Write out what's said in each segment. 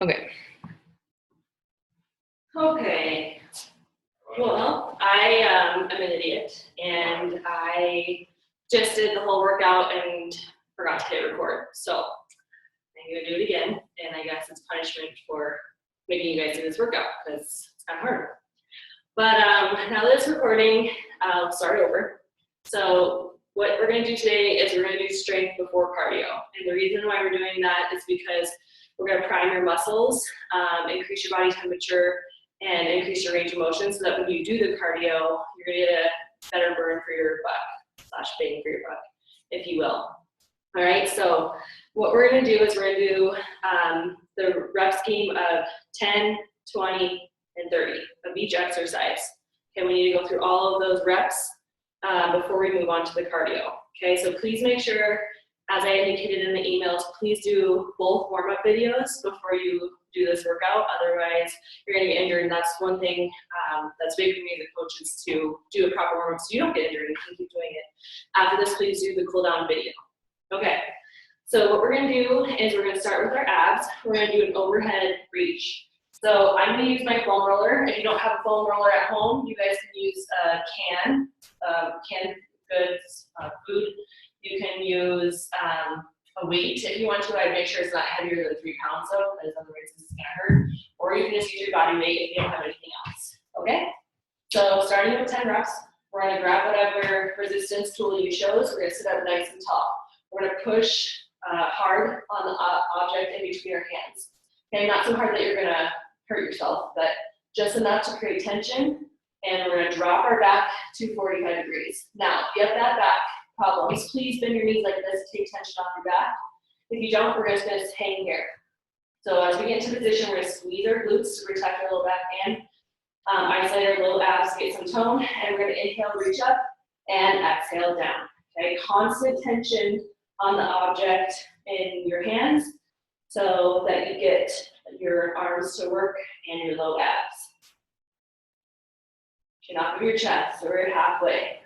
Okay. Okay. Well, I am an idiot, and I just did the whole workout and forgot to hit record. So I'm gonna do it again, and I guess it's punishment for making you guys do this workout because it's kind of hard. But now that it's recording, I'll start over. So what we're gonna do today is we're gonna do strength before cardio, and the reason why we're doing that is because we're gonna prime your muscles, increase your body temperature, and increase your range of motion so that when you do the cardio, you're gonna get a better burn for your buck, / bang for your buck, if you will. All right, so what we're gonna do is we're gonna do the rep scheme of 10, 20, and 30 of each exercise. Okay, we need to go through all of those reps before we move on to the cardio. Okay, so please make sure, as I indicated in the emails, please do both warm-up videos before you do this workout. Otherwise, you're gonna get injured, and that's one thing that's big for me as a coach is to do a proper warm-up so you don't get injured and you can keep doing it. After this, please do the cool-down video. Okay, so what we're gonna do is we're gonna start with our abs. We're gonna do an overhead reach. So I'm gonna use my foam roller. If you don't have a foam roller at home, you guys can use a canned goods food. You can use a weight if you want to. I'd make sure it's not heavier than 3 pounds though, because otherwise this is gonna hurt. Or you can just use your body weight if you don't have anything else, okay? So starting with 10 reps, we're gonna grab whatever resistance tool you chose. We're gonna sit up nice and tall. We're gonna push hard on the object in between our hands. Okay, not so hard that you're gonna hurt yourself, but just enough to create tension. And we're gonna drop our back to 45 degrees. Now, if you have that back problems, please bend your knees like this, take tension off your back. If you don't, we're just gonna hang here. So as we get into position, we're gonna squeeze our glutes to protect our low back and isolate our low abs to get some tone, and we're gonna inhale, reach up, and exhale down. Okay, constant tension on the object in your hands so that you get your arms to work and your low abs. Chin off of your chest, so we're halfway.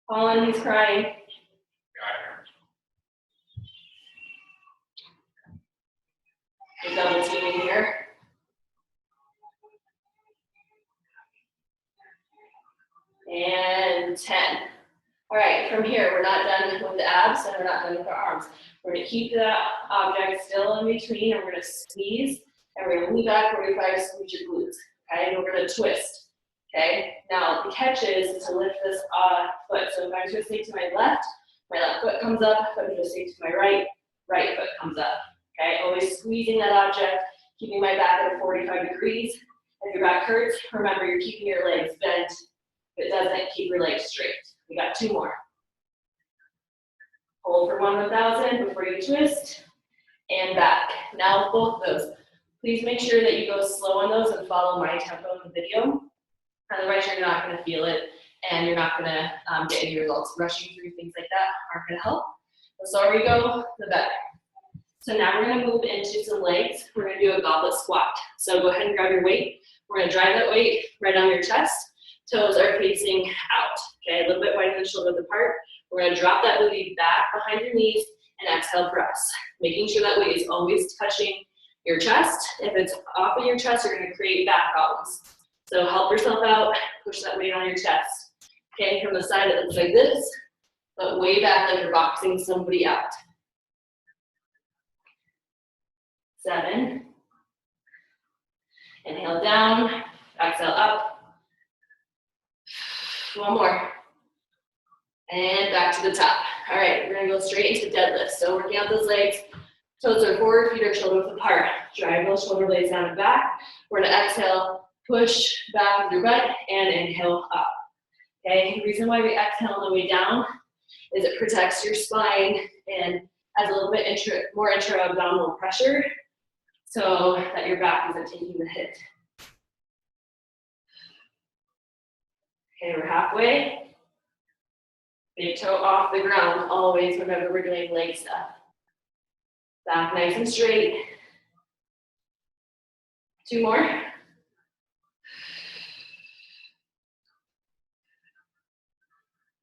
Colin, he's crying. We're double teaming here. And 10. All right, from here, we're not done with the abs and we're not done with our arms. We're gonna keep that object still in between and we're gonna squeeze and we're gonna lean back 45, squeeze your glutes, okay? And we're gonna twist, okay? Now, the catch is to lift this foot. So if I'm twisting to my left foot comes up. If I'm twisting to my right foot comes up, okay? Always squeezing that object, keeping my back at 45 degrees. If your back hurts, remember you're keeping your legs bent. If it doesn't, keep your legs straight. We got 2 more. Hold for 1,000 before you twist, and back. Now both of those. Please make sure that you go slow on those and follow my tempo in the video. Otherwise, you're not gonna feel it, and you're not gonna get any results. Rushing through things like that aren't gonna help. The slower we go, the better. So now we're gonna move into some legs. We're gonna do a goblet squat. So go ahead and grab your weight. We're gonna drive that weight right on your chest. Toes are facing out, okay? A little bit wider than shoulder width apart. We're gonna drop that booty back behind your knees and exhale, press. Making sure that weight is always touching your chest. If it's off of your chest, you're gonna create back problems. So help yourself out, push that weight on your chest. Okay, from the side it looks like this, but way back like you're boxing somebody out. 7. Inhale down, exhale up. 1 more. And back to the top. All right, we're gonna go straight into deadlift. So working out those legs, toes are forward, feet are shoulder width apart. Drive those shoulder blades down and back. We're gonna exhale, push back with your butt, and inhale up. Okay, the reason why we exhale on the way down is it protects your spine and adds a little bit more intra-abdominal pressure so that your back isn't taking the hit. Okay, we're halfway. Big toe off the ground, always whenever we're doing leg stuff. Back nice and straight. 2 more.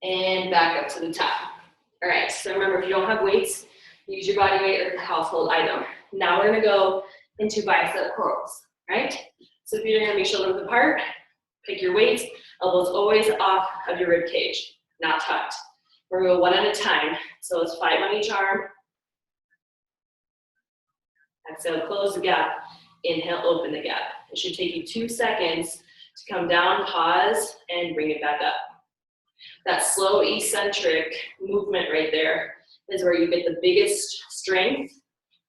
And back up to the top. All right, so remember, if you don't have weights, Use your body weight or household item. Now we're gonna go into bicep curls, right? So if you're gonna be shoulder width apart, pick your weights, elbows always off of your rib cage, not tucked. We're gonna go one at a time. So it's 5 on each arm. Exhale, close the gap. Inhale, open the gap. It should take you 2 seconds to come down, pause, and bring it back up. That slow eccentric movement right there is where you get the biggest strength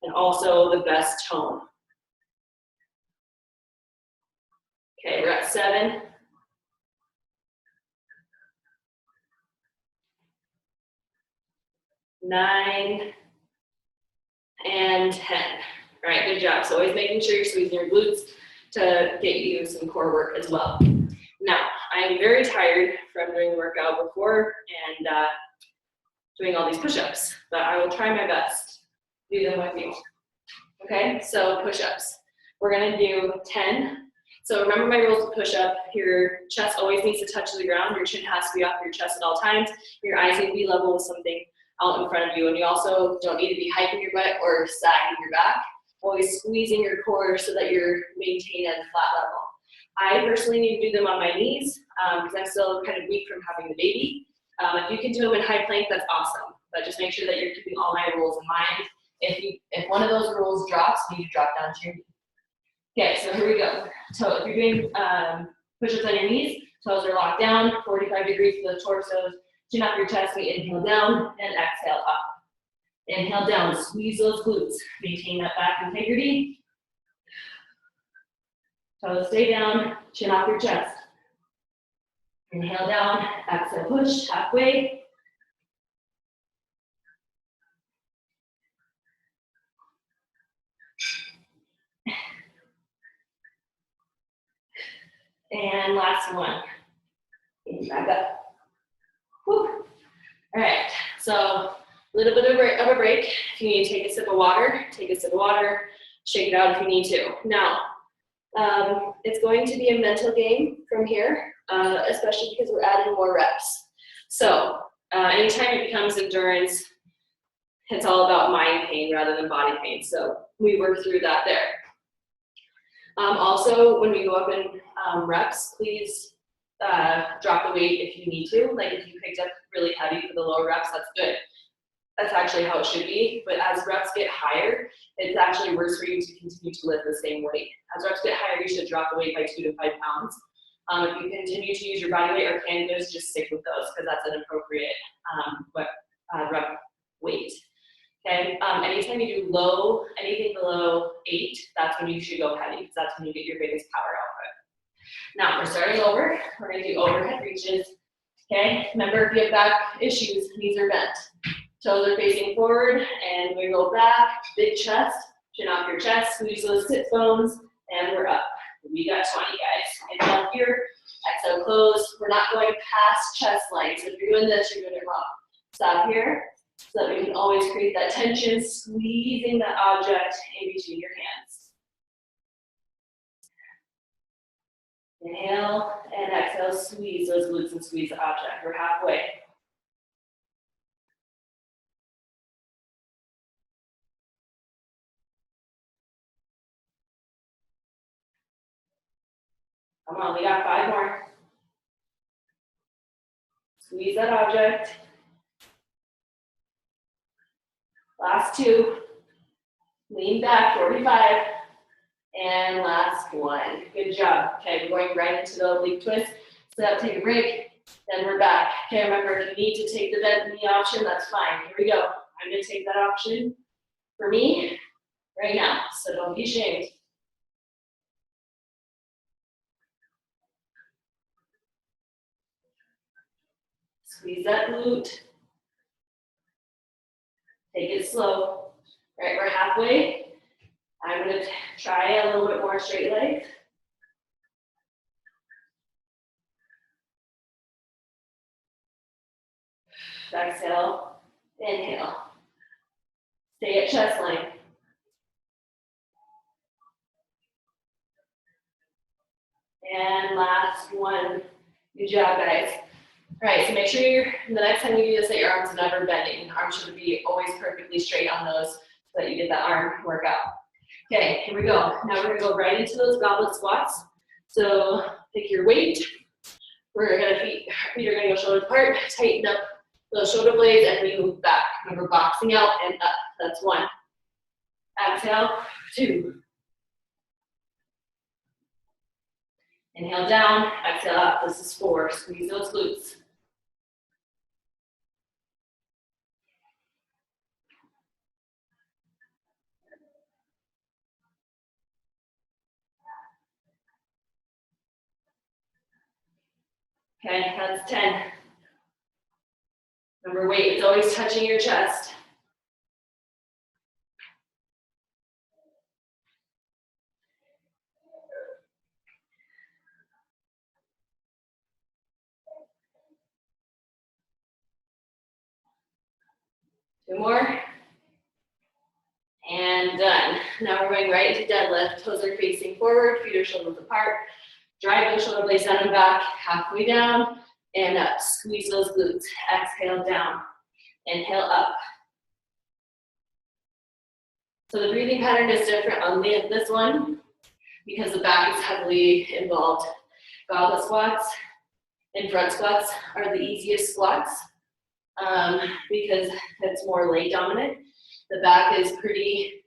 and also the best tone. Okay, we're at 7. 9, and 10. All right, good job. So always making sure you're squeezing your glutes to get you some core work as well. Now, I am very tired from doing the workout before and doing all these push-ups, but I will try my best to do them with you. Okay, so push-ups. We're gonna do 10. So remember my rules of push-up. Your chest always needs to touch the ground. Your chin has to be off your chest at all times. Your eyes need to be level with something out in front of you. And you also don't need to be hiking your butt or sagging your back. Always squeezing your core so that you're maintained at a flat level. I personally need to do them on my knees because I'm still kind of weak from having the baby. If you can do them in high plank, that's awesome. But just make sure that you're keeping all my rules in mind. If one of those rules drops, you need to drop down to your knee. Okay, so here we go. So if you're doing push-ups on your knees, toes are locked down, 45 degrees to the torso, chin up your chest, we inhale down and exhale up. Inhale down, squeeze those glutes, maintain that back integrity. Toes stay down, chin off your chest. Inhale down, exhale, push, halfway. And last one. Back up. Whew. All right, so a little bit of a break. If you need to take a sip of water, take a sip of water. Shake it out if you need to. Now, it's going to be a mental game from here, especially because we're adding more reps. So anytime it becomes endurance, it's all about mind pain rather than body pain. So we work through that there. Also, when we go up in reps, please drop the weight if you need to. Like if you picked up really heavy for the lower reps, that's good. That's actually how it should be. But as reps get higher, it's actually worse for you to continue to lift the same weight. As reps get higher, you should drop the weight by 2 to 5 pounds. If you continue to use your body weight or canvas, just stick with those because that's an appropriate rep weight. Okay. Anytime you do low, anything below 8, that's when you should go heavy because that's when you get your biggest power output. Now we're starting over. We're going to do overhead reaches. Okay. Remember, if you have back issues, knees are bent. Toes are facing forward, and we go back, big chest, chin off your chest, squeeze those sit bones, and we're up. We got 20, guys. Inhale here, exhale, close. We're not going past chest line, so if you're doing this, you're doing it wrong. Stop here, so that we can always create that tension, squeezing that object in between your hands. Inhale, and exhale, squeeze those glutes and squeeze the object. We're halfway. Come on, we got 5 more. Squeeze that object. Last 2. Lean back, 45. And last one. Good job. Okay, we're going right into the oblique twist. So take a break, then we're back. Okay, remember, if you need to take the bent knee option, that's fine. Here we go. I'm going to take that option for me right now, so don't be ashamed. Squeeze that glute. Take it slow. All right, we're halfway. I'm going to try a little bit more straight legs. Exhale, inhale. Stay at chest length. And last one. Good job, guys. All right, so make sure the next time you do this that your arms are never bending. Arms should be always perfectly straight on those so that you get that arm workout. Okay, here we go. Now we're gonna go right into those goblet squats. So pick your weight. We're gonna feet are gonna go shoulders apart, tighten up those shoulder blades and we move back. Remember boxing out and up, that's 1. Exhale, 2. Inhale down, exhale up, this is 4. Squeeze those glutes. Okay, that's 10. Remember, weight is always touching your chest. Two more. And done. Now we're going right into deadlift. Toes are facing forward, feet are shoulders apart. Drive those shoulder blades down and back, halfway down and up. Squeeze those glutes. Exhale down. Inhale up. So the breathing pattern is different on this one because the back is heavily involved. Goblet squats and front squats are the easiest squats because it's more leg dominant. The back is pretty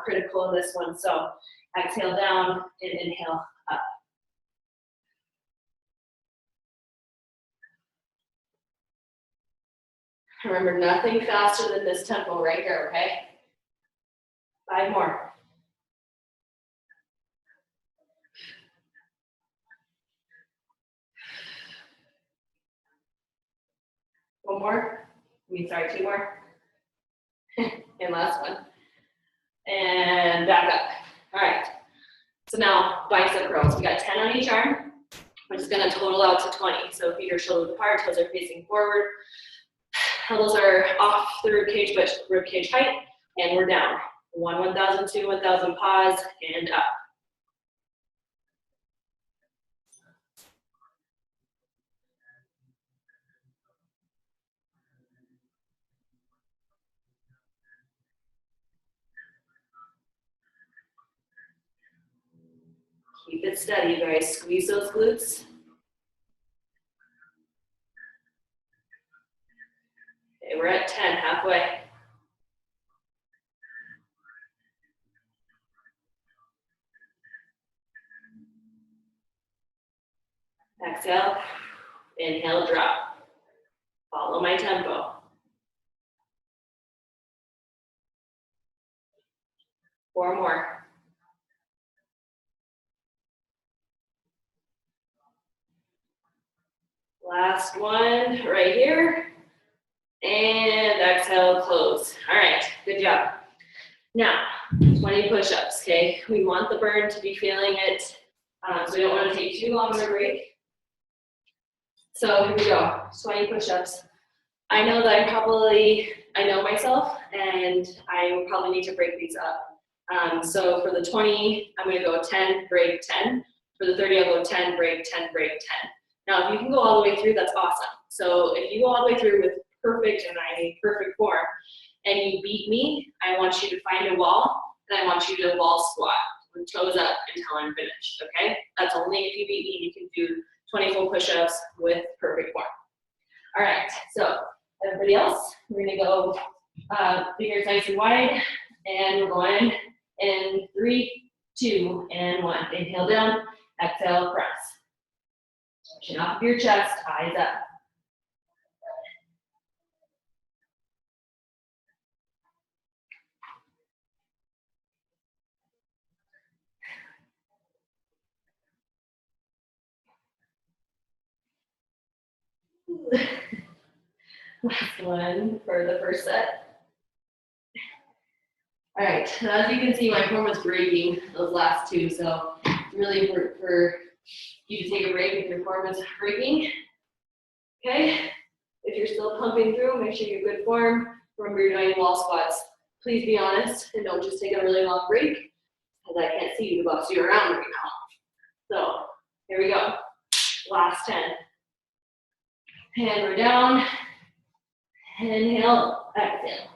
critical in this one. So exhale down and inhale up. Remember, nothing faster than this tempo right here, okay? 5 more. One more. Sorry, 2 more. And last one. And back up. All right. So now bicep curls. We got 10 on each arm. We're just gonna total out to 20. So feet are shoulders apart, toes are facing forward. Elbows are off the rib cage, but rib cage height, and we're down. 1, 1,000, 2, 1,000, pause, and up. Keep it steady, guys. Squeeze those glutes. Okay, we're at 10, halfway. Exhale, inhale, drop. Follow my tempo. 4 more. Last one right here. And exhale, close. All right, good job. Now, 20 push-ups, okay? We want the burn to be feeling it, so we don't want to take too long of a break. So here we go, 20 push-ups. I know that I know myself, and I will probably need to break these up. So for the 20, I'm gonna go 10, break, 10. For the 30, I'll go 10, break, 10, break, 10. Now, if you can go all the way through, that's awesome. So if you go all the way through with perfect form, and you beat me, I want you to find a wall, and I want you to wall squat with toes up until I'm finished, okay? That's only if you beat me, you can do 20 full push-ups with perfect form. All right, so everybody else, we're gonna go fingers nice and wide, and we're going in 3, 2, and 1. Inhale down, exhale, press. Chin off your chest, eyes up. Last one for the first set. All right, so as you can see, my form was breaking those last 2, so really for you to take a break if your form is breaking. Okay, if you're still pumping through, make sure you're good form. Remember, you're doing wall squats. Please be honest and don't just take a really long break, because I can't see you to box you around right now. So here we go, last 10. And we're down. Inhale, exhale.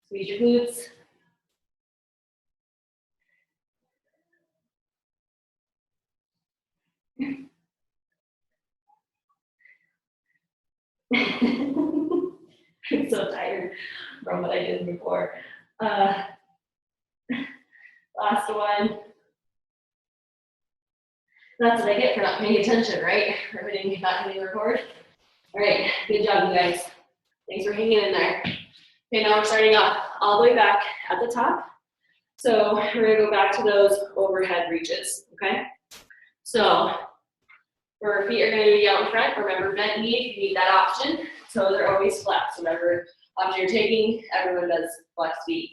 Squeeze your glutes. I'm so tired from what I did before. Last one. That's what I get for not paying attention, right? For not hitting record. All right, good job, you guys. Thanks for hanging in there. Okay, now we're starting off all the way back at the top. So we're gonna go back to those overhead reaches, okay? So our feet are gonna be out in front. Remember, bent knee if you need that option. So they're always flexed. Whatever option you're taking, everyone does flex feet.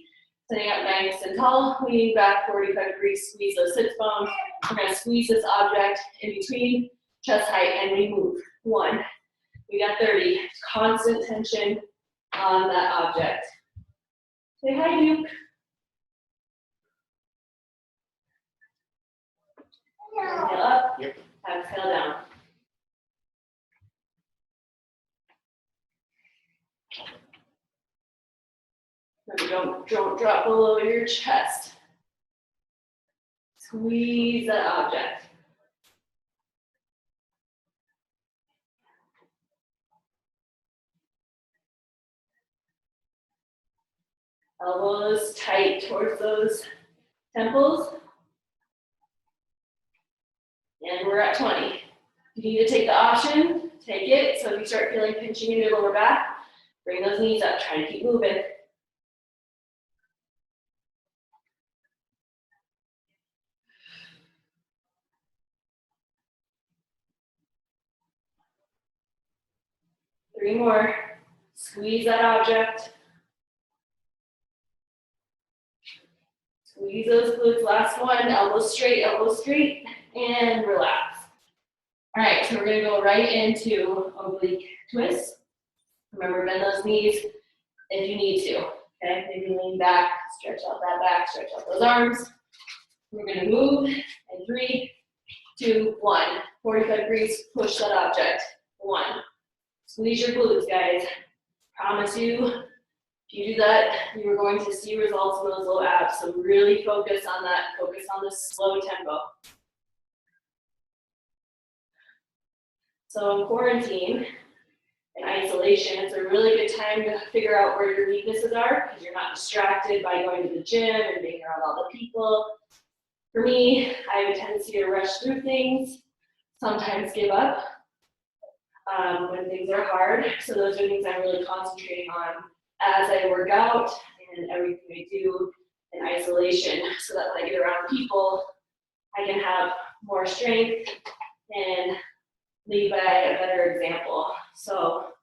Sitting up nice and tall, leaning back 45 degrees, squeeze those sits bones. We're gonna squeeze this object in between chest height and we move. 1, we got 30. Constant tension on that object. Say hi, Duke. Inhale up, exhale down. Remember, don't drop below your chest. Squeeze that object. Elbows tight towards those temples. And we're at 20. You need to take the option, take it. So if you start feeling pinching in your lower back, bring those knees up, try to keep moving. Three more. Squeeze that object. Squeeze those glutes. Last one. Elbows straight, and relax. All right, so we're gonna go right into oblique twist. Remember, bend those knees if you need to. Okay, maybe lean back, stretch out that back, stretch out those arms. We're gonna move in 3, 2, 1. 45 degrees, push that object. 1. Squeeze your glutes, guys. Promise you, if you do that, you are going to see results in those low abs. So really focus on that. Focus on the slow tempo. So in quarantine, in isolation, it's a really good time to figure out where your weaknesses are because you're not distracted by going to the gym and being around all the people. For me, I have a tendency to rush through things, sometimes give up when things are hard. So those are things I'm really concentrating on as I work out and everything I do in isolation so that when I get around people, I can have more strength and lead by a better example. So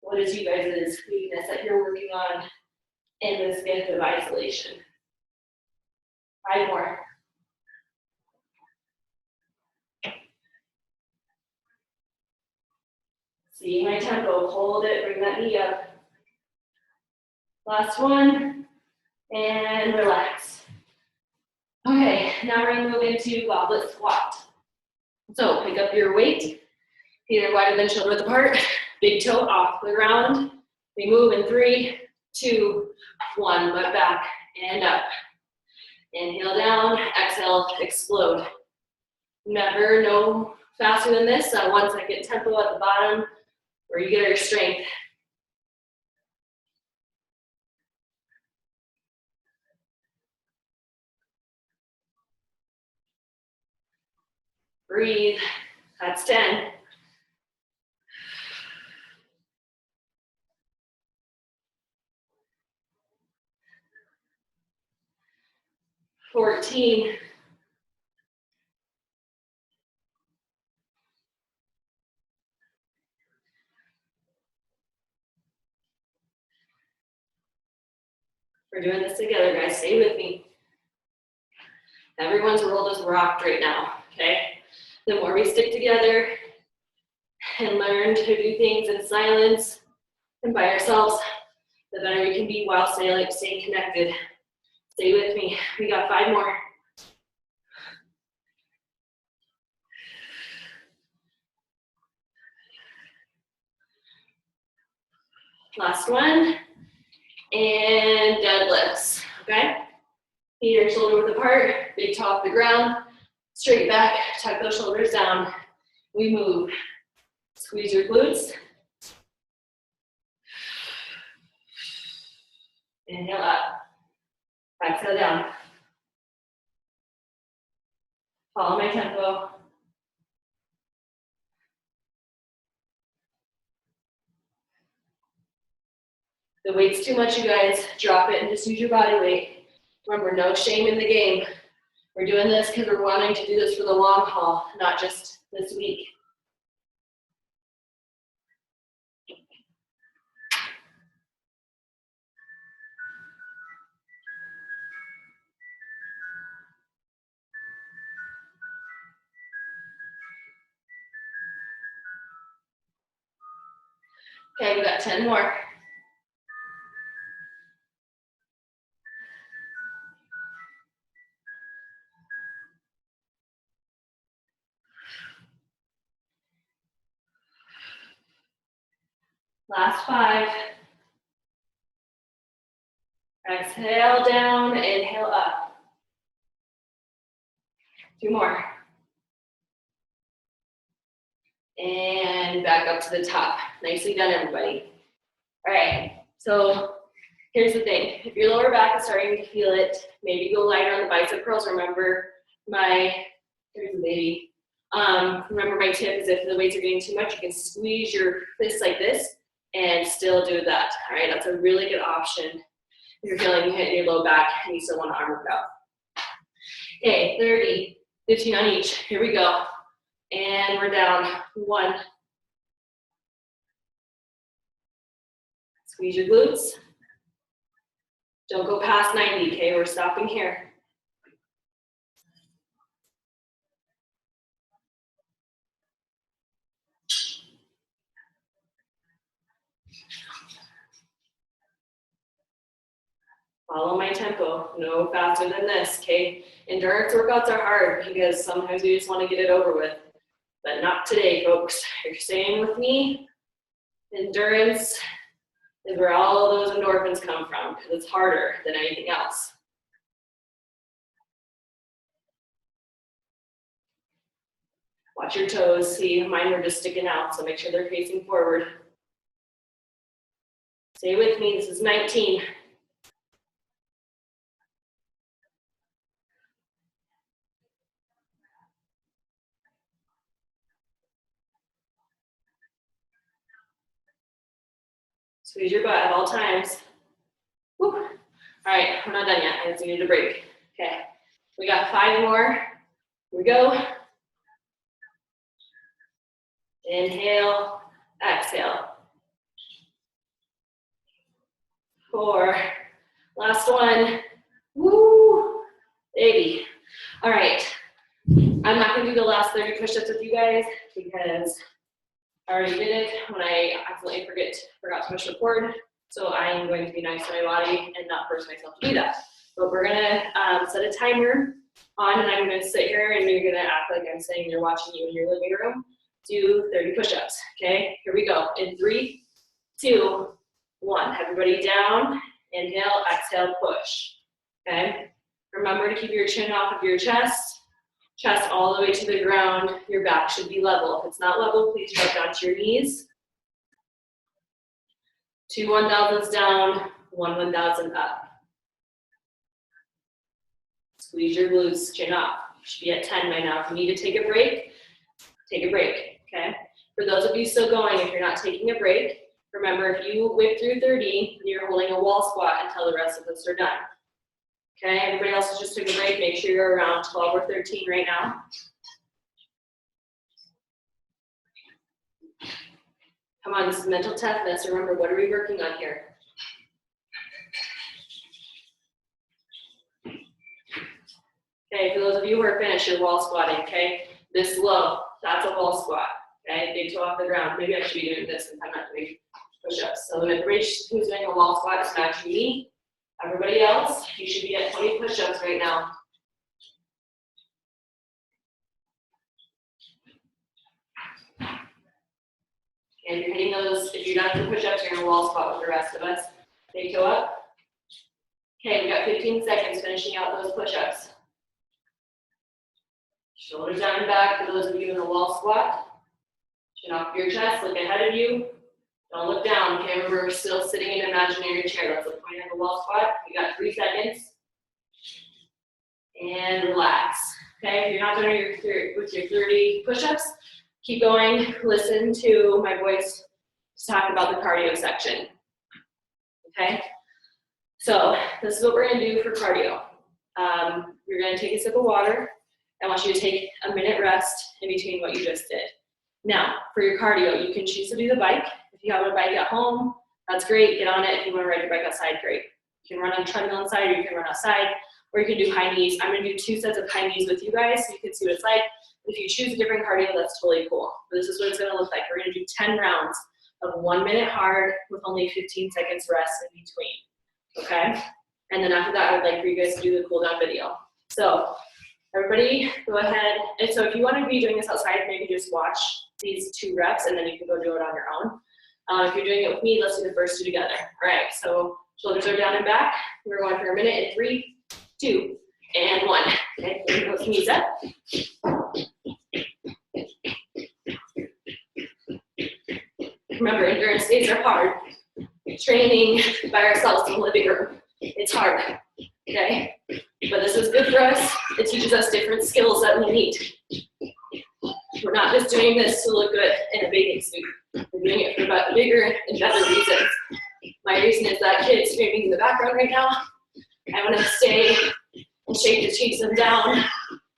what is you guys' weakness that you're working on in this gift of isolation? 5 more. See my tempo, hold it, bring that knee up. Last one, and relax. Okay, now we're gonna move into goblet squat. So pick up your weight, either wider than shoulder width apart, big toe off the ground. We move in 3, 2, 1, butt back and up. Inhale down, exhale, explode. Never, no faster than this, 1 second tempo at the bottom where you get your strength. Breathe, that's 10. 14. 'We're doing this together, guys. Stay with me. Everyone's world is rocked right now, okay? The more we stick together and learn to do things in silence and by ourselves, the better we can be while staying connected. Stay with me. We got 5 more. Last one. And deadlifts, okay? Feet are shoulder width apart, big toe off the ground, straight back, tuck those shoulders down. We move. Squeeze your glutes. Inhale up. Exhale down. Follow my tempo. The weight's too much, you guys. Drop it and just use your body weight. Remember, no shame in the game. We're doing this because we're wanting to do this for the long haul, not just this week. Okay, we got 10 more. Last 5. Exhale down, inhale up. 2 more. And back up to the top. Nicely done, everybody. All right, so here's the thing. If your lower back is starting to feel it, maybe go lighter on the bicep curls. Remember here's the baby. Remember my tip is if the weights are getting too much, you can squeeze your fists like this and still do that. All right, that's a really good option if you're feeling you hit your low back and you still want to arm work out. Okay, 30, 15 on each. Here we go. And we're down. 1. Squeeze your glutes. Don't go past 90, okay? We're stopping here. Follow my tempo, no faster than this, okay? Endurance workouts are hard because sometimes we just want to get it over with, but not today, folks. You're staying with me. Endurance is where all of those endorphins come from because it's harder than anything else. Watch your toes. See, mine were just sticking out, so make sure they're facing forward. Stay with me. This is 19. Squeeze your butt at all times. Woo. All right, we're not done yet. I just needed a break. Okay, we got 5 more. Here we go. Inhale, exhale. 4, last one. Woo, baby. All right, I'm not gonna do the last 30 push-ups with you guys because I already did it when I accidentally forgot to push record. So I am going to be nice to my body and not force myself to do that. But we're gonna set a timer on, and I'm gonna sit here and you're gonna act like I'm saying you're watching you in your living room. Do 30 push-ups, okay? Here we go. In 3, 2, 1. Everybody down, inhale, exhale, push, okay? Remember to keep your chin off of your chest all the way to the ground. Your back should be level. If it's not level, please drop down to your knees. 2 1,000s down, 1 1,000 up. Squeeze your glutes, chin up. You should be at 10 by now. If you need to take a break, okay? For those of you still going, if you're not taking a break, remember if you whip through 30, you're holding a wall squat until the rest of us are done. Okay, everybody else just took a break. Make sure you're around 12 or 13 right now. Come on, this is mental toughness. Remember, what are we working on here? Okay, for those of you who are finished, you're wall squatting, okay? This low, that's a wall squat, okay? Big toe off the ground. Maybe I should be doing this since I'm not doing push-ups. So everybody who's doing a wall squat is matching me. Everybody else, you should be at 20 push-ups right now. And you're hitting those, if you're done for push-ups, you're gonna wall squat with the rest of us. Big toe up. Okay, we got 15 seconds finishing out those push-ups. Shoulders down and back for those of you in the wall squat. Chin off your chest, look ahead of you. Don't look down. Okay, remember we're still sitting in an imaginary chair. Let's look point at the wall squat. We got 3 seconds. And relax. Okay, if you're not doing with your 30 push-ups, keep going. Listen to my voice talk about the cardio section. Okay, so this is what we're gonna do for cardio. You're gonna take a sip of water. I want you to take a minute rest in between what you just did. Now, for your cardio, you can choose to do the bike. If you have a bike at home, that's great, get on it. If you wanna ride your bike outside, great. You can run on a treadmill inside, or you can run outside, or you can do high knees. I'm gonna do 2 sets of high knees with you guys, so you can see what it's like. If you choose a different cardio, that's totally cool. But this is what it's gonna look like. We're gonna do 10 rounds of 1 minute hard with only 15 seconds rest in between, okay? And then after that, I'd like for you guys to do the cool down video. So everybody go ahead. And so if you wanna be doing this outside, maybe just watch these 2 reps and then you can go do it on your own. If you're doing it with me, let's do the first 2 together. All right, so shoulders are down and back. We're going for a minute in 3, 2, and 1. Okay, bring those knees up. Remember, endurance days are hard. Training by ourselves in the living room, it's hard, okay? But this is good for us. It teaches us different skills that we need. We're not just doing this to look good in a bathing suit. We're doing it for bigger and better reasons. My reason is that kid screaming in the background right now. I want to stay and shake the chase him down,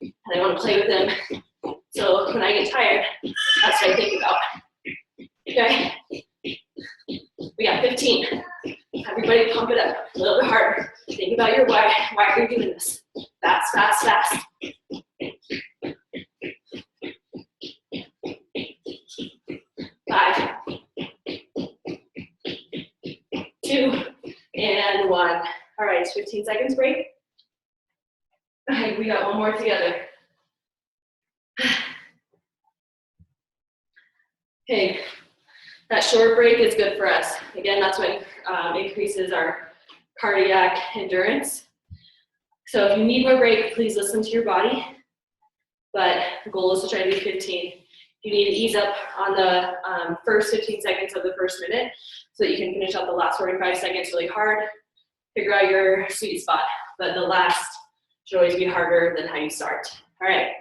and I want to play with him. So when I get tired, that's what I think about. Okay? We got 15. Everybody pump it up a little bit harder. Think about your why. Why are you doing this? Fast, fast, fast. 5, 2, and 1. All right, 15 seconds break. All right, we got 1 more together. Okay, that short break is good for us. Again, that's what increases our cardiac endurance. So if you need more break, please listen to your body. But the goal is to try to do 15. You need to ease up on the first 15 seconds of the first minute so that you can finish out the last 45 seconds really hard. Figure out your sweet spot, but the last should always be harder than how you start. All right,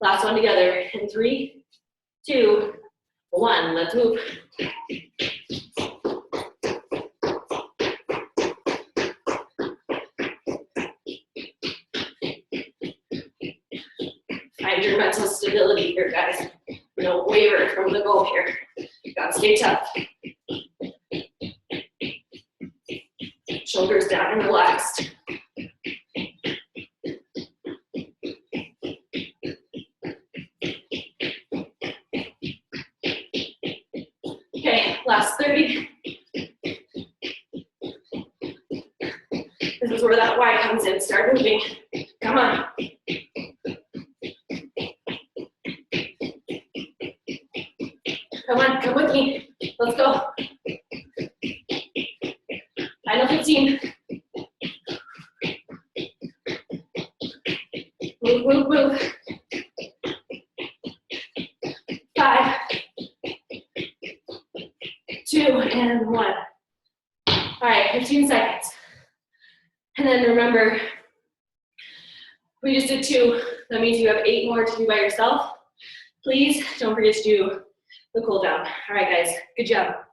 last one together in 3, 2, 1. Let's move. Find your mental stability here, guys. Don't waver from the goal here. You gotta stay tough. Shoulders down and relaxed. Okay, last 30. This is where that Y comes in. Start moving. Come on. Come on, come with me. Let's go. Final 15. Move, move, move. 5, 2, and 1. All right, 15 seconds. And then remember, we just did 2. That means you have 8 more to do by yourself. Please don't forget to do the cool down. All right, guys, good job.